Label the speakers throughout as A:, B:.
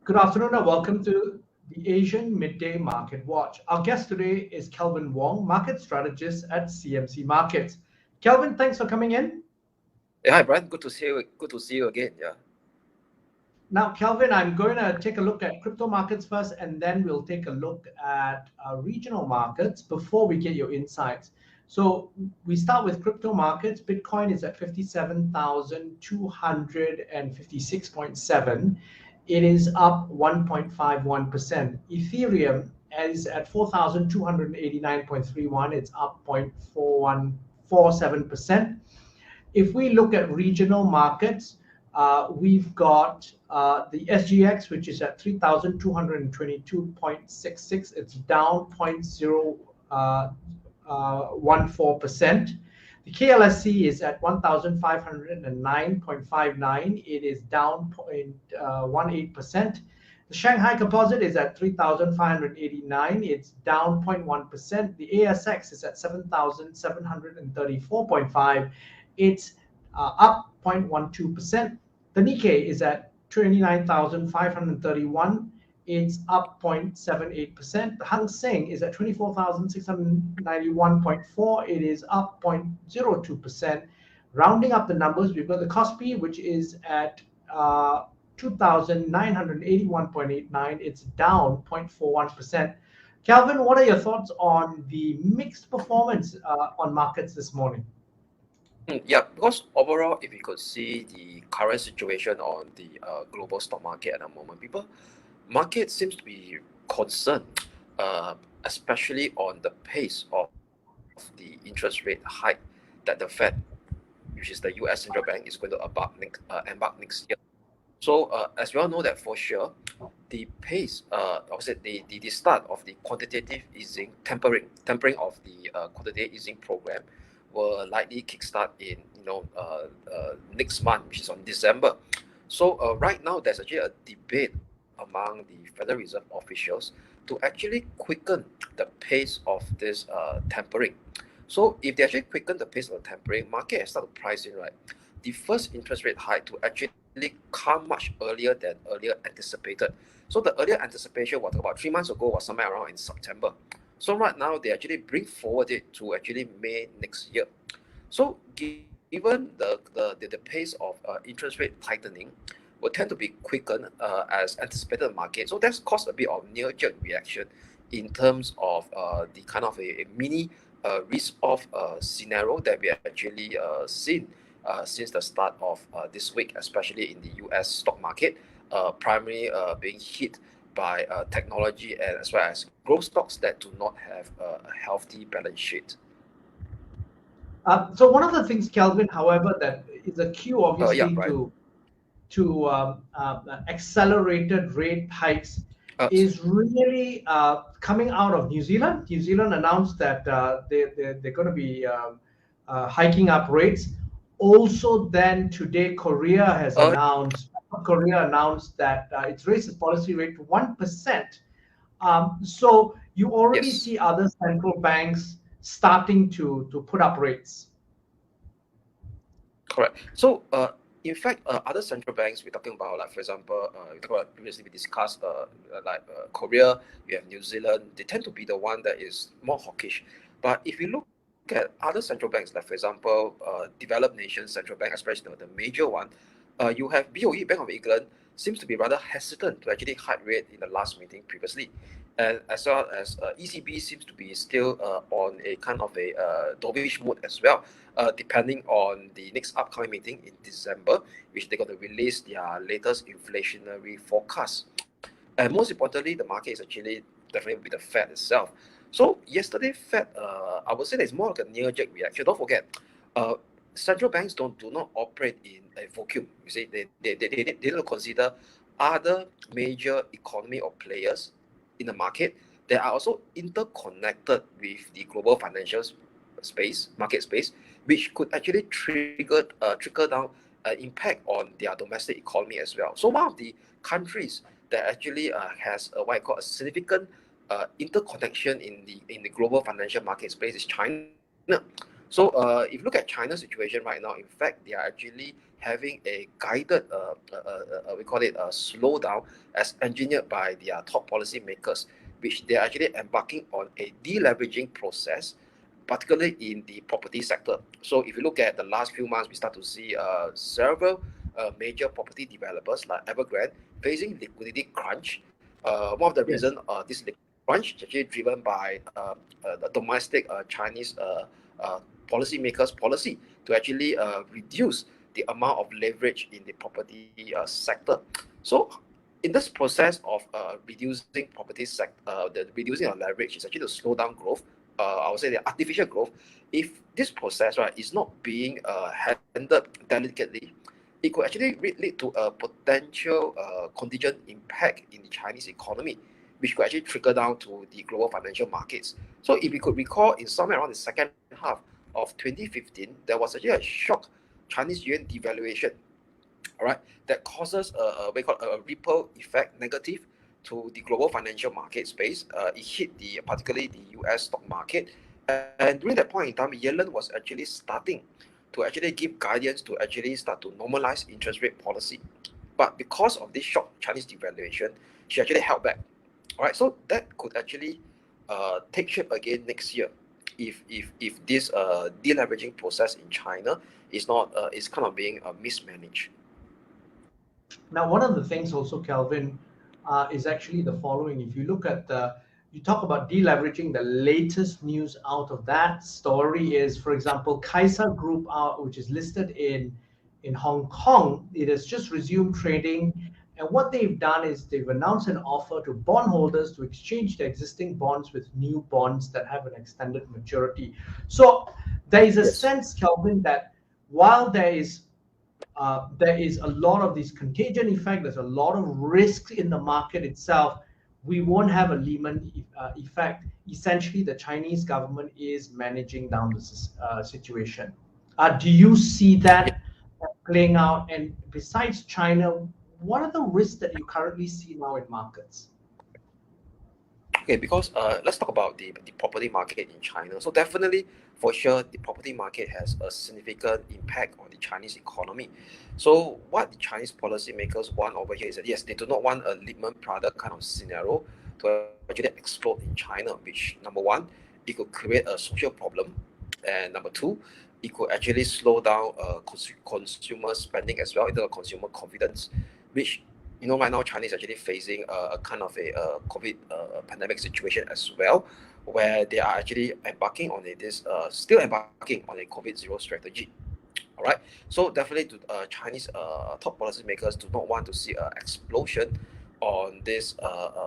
A: Good afternoon and welcome to the Asian Midday Market Watch. Our guest today is Kelvin Wong, market strategist at CMC Markets. Kelvin, thanks for coming in.
B: Yeah, hi Brian, good to see you. Good to see you again. Yeah.
A: Now, Kelvin, I'm going to take a look at crypto markets first, and then we'll take a look at regional markets before we get your insights. So we start with crypto markets. Bitcoin is at 57,256.7. It is up 1.51%. Ethereum is at 4,289.31. It's up 0.4147%. If we look at regional markets, we've got the SGX, which is at 3,222.66. It's down 0.014%. The KLSC is at 1,509.59. It is down 0.18%. The Shanghai Composite is at 3,589. It's down 0.1%. The ASX is at 7,734.5. It's up 0.12%. The Nikkei is at 29,531. It's up 0.78%. The Hang Seng is at 24,691.4. It is up 0.02%. Rounding up the numbers, we've got the Kospi, which is at 2,981.89. It's down 0.41%. Kelvin, what are your thoughts on the mixed performance on markets this morning?
B: Yeah, because overall, if you could see the current situation on the global stock market at the moment, market seems to be concerned, especially on the pace of the interest rate hike that the Fed, which is the U.S. central bank, is going to embark next year. So as we all know that for sure, the pace, the start of the quantitative easing, tempering of the quantitative easing program, will likely kickstart in next month, which is on December. So right now there's actually a debate among the Federal Reserve officials to actually quicken the pace of this tempering. So if they actually quicken the pace of the tempering, market has started to price in, right, the first interest rate hike to actually come much earlier than earlier anticipated. So the earlier anticipation was about 3 months ago, was somewhere around in September. So right now they actually bring forward it to actually May next year. So given the pace of interest rate tightening will tend to be quickened as anticipated in the market. So that's caused a bit of knee-jerk reaction in terms of the kind of a mini risk-off scenario that we actually seen since the start of this week, especially in the US stock market, primarily being hit by technology and as well as growth stocks that do not have a healthy balance sheet.
A: So one of the things, Kelvin, however, that is a cue obviously to accelerated rate hikes is really coming out of New Zealand. New Zealand announced that they're going to be hiking up rates. Also, then today, Korea announced that it's raised its policy rate to 1%. So you already see other central banks starting to put up rates.
B: Correct. So in fact, other central banks we're talking about, like for example, previously we discussed Korea, we have New Zealand. They tend to be the one that is more hawkish. But if you look at other central banks, like for example, developed nations central bank, especially the major one, you have BOE, Bank of England, seems to be rather hesitant to actually hike rate in the last meeting previously. And as well as ECB seems to be still on a kind of a dovish mood as well, depending on the next upcoming meeting in December, which they're going to release their latest inflationary forecast. And most importantly, the market is actually definitely with the Fed itself. So yesterday, Fed, I would say there's more like a knee-jerk reaction. Don't forget, central banks do not operate in a vacuum. You see, they don't consider other major economy or players in the market that are also interconnected with the global financial market space, which could actually trickle down impact on their domestic economy as well. So one of the countries that actually has what I call a significant interconnection in the global financial market space is China. So if you look at China's situation right now, in fact, they are actually having a guided, we call it a slowdown, as engineered by their top policy makers, which they are actually embarking on a deleveraging process, particularly in the property sector. So if you look at the last few months, we start to see several major property developers like Evergrande facing liquidity crunch. One of the reasons this liquidity crunch is actually driven by the domestic Chinese policymakers' policy to actually reduce the amount of leverage in the property sector. So in this process of reducing property sector, the reducing of leverage is actually to slow down growth. I would say the artificial growth. If this process, right, is not being handled delicately, it could actually lead to a potential contingent impact in the Chinese economy, which could actually trickle down to the global financial markets. So if you could recall, in somewhere around the second half of 2015, there was actually a shock Chinese yuan devaluation, all right, that causes we call a ripple effect negative to the global financial market space. It hit particularly the US stock market, and during that point in time, Yellen was actually starting to actually give guidance to actually start to normalize interest rate policy. But because of this shock Chinese devaluation, she actually held back. All right, so that could actually take shape again next year if this deleveraging process in China is not is kind of being mismanaged.
A: Now, one of the things also, Kelvin, is actually the following. If you look at you talk about deleveraging, the latest news out of that story is, for example, Kaisa Group, which is listed in Hong Kong. It has just resumed trading. And what they've done is they've announced an offer to bondholders to exchange their existing bonds with new bonds that have an extended maturity. So there is a sense, Kelvin, that while there is a lot of this contagion effect, there's a lot of risk in the market itself, we won't have a Lehman effect. Essentially, the Chinese government is managing down this situation. Do you see that playing out? And besides China, what are the risks that you currently see now in markets?
B: Okay, because let's talk about the property market in China. So definitely, for sure, the property market has a significant impact on the Chinese economy. So what the Chinese policymakers want over here is that, yes, they do not want a Lehman Brothers kind of scenario to actually explode in China, which, number one, it could create a social problem, and number two, it could actually slow down consumer spending as well, in terms of consumer confidence, which, you know, right now China is actually facing a kind of a COVID pandemic situation as well, where they are actually embarking on still embarking on a COVID zero strategy. All right, so definitely, Chinese top policymakers do not want to see an explosion on this.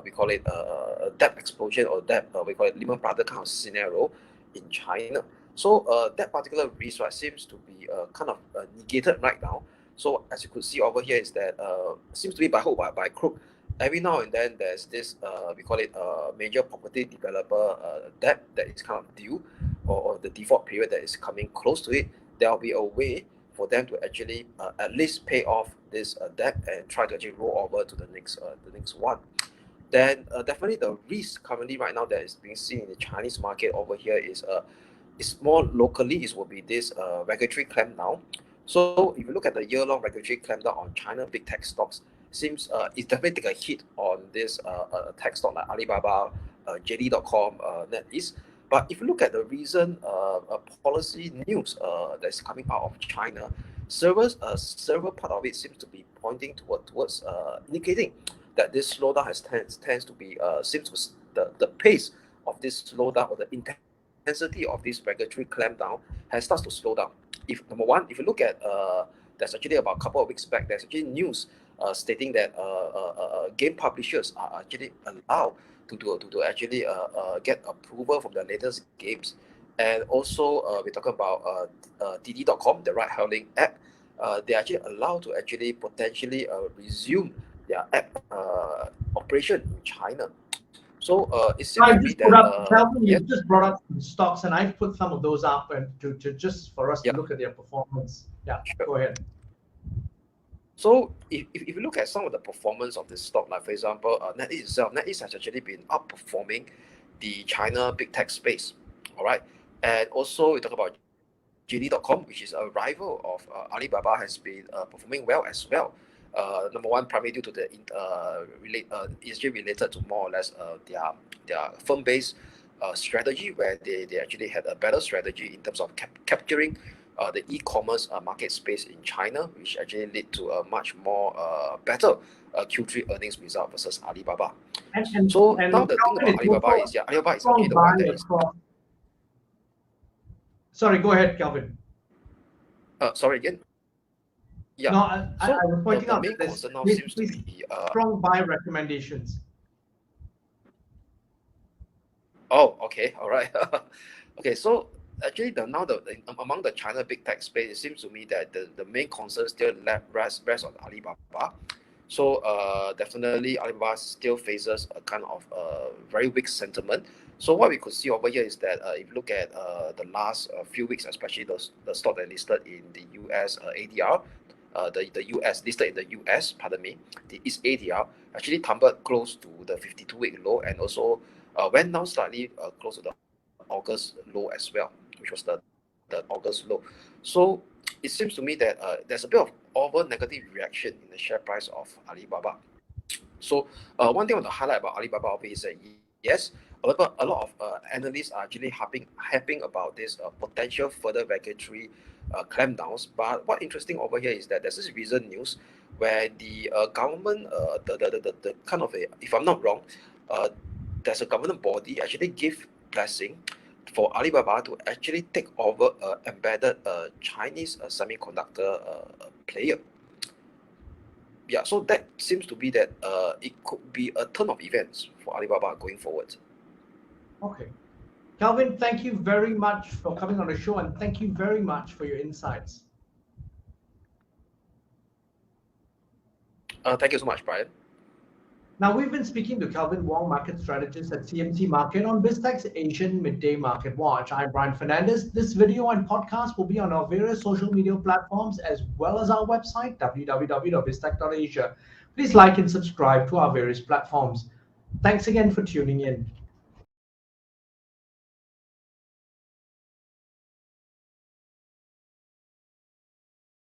B: We call it a debt explosion, or debt. We call it Lehman Brothers kind of scenario in China. So that particular risk, right, seems to be kind of negated right now. So as you could see over here is that seems to be by hook or by crook. Every now and then there's this we call it major property developer debt that is kind of due, or the default period that is coming close to it. There will be a way for them to actually at least pay off this debt and try to actually roll over to the next one. Then definitely the risk currently right now that is being seen in the Chinese market over here is more locally. It will be this regulatory clampdown. So if you look at the year-long regulatory clampdown on China big tech stocks, seems it definitely take a hit on this tech stock like Alibaba, JD.com, NetEase. But if you look at the recent policy news that's coming out of China, several part of it seems to be pointing towards indicating that this slowdown tends to be the pace of this slowdown, or the intensity of this regulatory clampdown has started to slow down. If number one, if you look at there's actually about a couple of weeks back, there's actually news stating that game publishers are actually allowed to actually get approval from the latest games. And also we're talking about DD.com, the ride-hailing app. They're actually allowed to actually potentially resume their app operation in China. So it seems to be that
A: Kelvin, you just brought up some stocks, and I've put some of those up and to just for us to look at their performance. Yeah, sure. Go ahead.
B: So if you look at some of the performance of this stock, like for example, NetEase itself, NetEase has actually been outperforming the China big tech space. All right, and also we talk about JD.com, which is a rival of Alibaba, has been performing well as well. Number one, primarily due to the ESG related to more or less their firm-based strategy, where they actually had a better strategy in terms of capturing the e-commerce market space in China, which actually led to a much more better Q3 earnings result versus Alibaba. So now the thing about Alibaba is, Alibaba is actually the one that is.
A: Sorry, go ahead, Kelvin.
B: Sorry again. Yeah.
A: No, I was pointing out
B: main
A: that
B: concern now seems to be
A: strong buy recommendations.
B: Oh, okay, all right. Okay, so actually among the China big tech space, it seems to me that the main concern still rests on Alibaba. So definitely Alibaba still faces a kind of very weak sentiment. So what we could see over here is that if you look at the last few weeks, especially the stock that listed in the US ADR, the US listed in the US, pardon me, the East ADR actually tumbled close to the 52-week low, and also went down slightly close to the August low as well, which was the August low. So it seems to me that there's a bit of over negative reaction in the share price of Alibaba. So one thing I want to highlight about Alibaba is that yes, a lot of analysts are actually harping about this potential further regulatory clampdowns. But what interesting over here is that there's this recent news where the government, the kind of if I'm not wrong, there's a government body actually give blessing for Alibaba to actually take over embedded Chinese semiconductor player. Yeah, so that seems to be that it could be a turn of events for Alibaba going forward.
A: Okay. Kelvin, thank you very much for coming on the show, and thank you very much for your insights.
B: Thank you so much, Brian.
A: Now, we've been speaking to Kelvin Wong, market strategist at CMC Market, on Biztech's Asian Midday Marketwatch. I'm Brian Fernandez. This video and podcast will be on our various social media platforms as well as our website, www.biztech.asia. Please like and subscribe to our various platforms. Thanks again for tuning in.